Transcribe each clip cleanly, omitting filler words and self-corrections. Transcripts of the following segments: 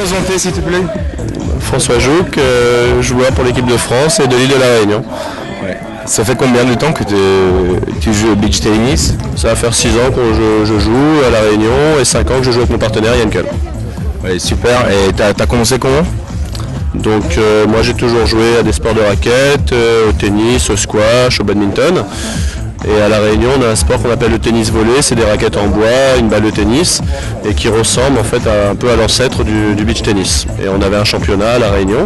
présenter s'il te plaît? François Jouc, joueur pour l'équipe de France et de l'île de la Réunion. Ouais. Ça fait combien de temps que tu joues au beach tennis? Ça va faire 6 ans que je joue à la Réunion et 5 ans que je joue avec mon partenaire Yann Kull. Ouais, super. Et t'as commencé comment? Donc moi j'ai toujours joué à des sports de raquettes, au tennis, au squash, au badminton. Et à la Réunion on a un sport qu'on appelle le tennis volley, c'est des raquettes en bois, une balle de tennis et qui ressemble en fait un peu à l'ancêtre du beach tennis. Et on avait un championnat à la Réunion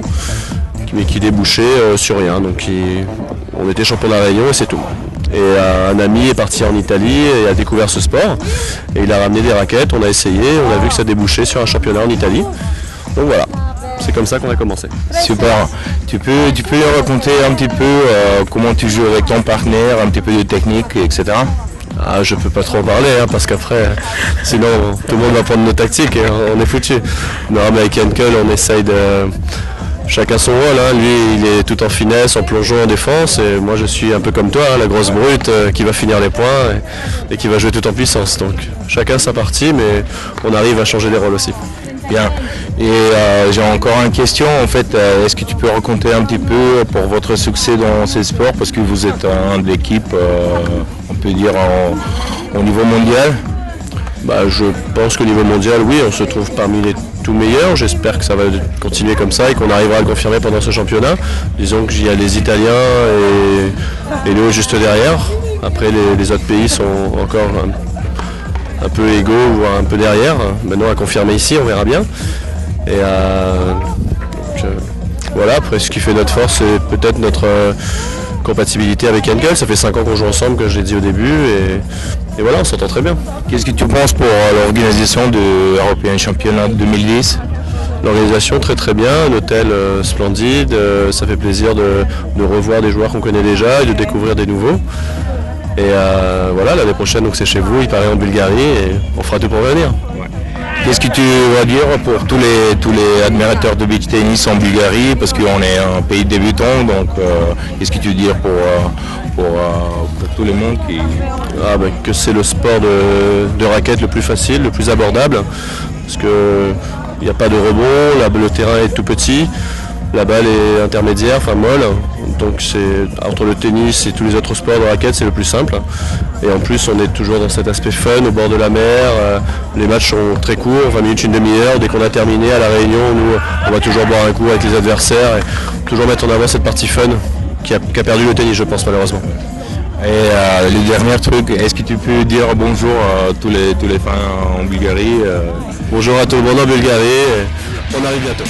mais qui débouchait sur rien. Donc on était champion de la Réunion et c'est tout. Et un ami est parti en Italie et a découvert ce sport et il a ramené des raquettes, on a essayé, on a vu que ça débouchait sur un championnat en Italie. Donc voilà. C'est comme ça qu'on a commencé. Super. Tu peux raconter un petit peu comment tu joues avec ton partenaire, un petit peu de technique, etc. Ah, je peux pas trop en parler parce qu'après, sinon tout le monde va prendre nos tactiques et on est foutu. Non, mais avec Yann Kull, on essaye de... Chacun son rôle, hein. Lui il est tout en finesse, en plongeon, en défense et moi je suis un peu comme toi, hein, la grosse brute qui va finir les points et qui va jouer tout en puissance. Donc chacun sa partie mais on arrive à changer les rôles aussi. Bien. Et j'ai encore une question. En fait, est-ce que tu peux raconter un petit peu pour votre succès dans ces sports, parce que vous êtes un d'équipe, on peut dire au niveau mondial? Je pense qu'au niveau mondial, oui, on se trouve parmi les tout meilleurs. J'espère que ça va continuer comme ça et qu'on arrivera à le confirmer pendant ce championnat. Disons qu'il y a les Italiens et nous juste derrière. Après, les autres pays sont encore un peu égaux, voire un peu derrière. Maintenant à confirmer ici, on verra bien. Et voilà, après ce qui fait notre force, c'est peut-être notre compatibilité avec Yann Kull. Ça fait 5 ans qu'on joue ensemble, comme je l'ai dit au début, et voilà, on s'entend très bien. Qu'est-ce que tu penses pour l'organisation de l'European Championnat 2010? L'organisation très très bien, un hôtel splendide, ça fait plaisir de revoir des joueurs qu'on connaît déjà et de découvrir des nouveaux. Et voilà, l'année prochaine, donc c'est chez vous, il paraît en Bulgarie et on fera tout pour venir. Ouais. Qu'est-ce que tu vas dire pour tous les admirateurs de beach tennis en Bulgarie, parce qu'on est un pays débutant, donc qu'est-ce que tu veux dire pour tout le monde qui... Que c'est le sport de raquette le plus facile, le plus abordable, parce qu'il n'y a pas de rebond, le terrain est tout petit. La balle est intermédiaire, enfin molle, donc c'est entre le tennis et tous les autres sports de raquette, c'est le plus simple. Et en plus, on est toujours dans cet aspect fun, au bord de la mer. Les matchs sont très courts, 20 minutes, une demi-heure. Dès qu'on a terminé à la Réunion, nous, on va toujours boire un coup avec les adversaires et toujours mettre en avant cette partie fun qui a perdu le tennis, je pense, malheureusement. Et le dernier truc, est-ce que tu peux dire bonjour à tous les fans en Bulgarie? Bonjour à tout le monde en Bulgarie, on arrive bientôt.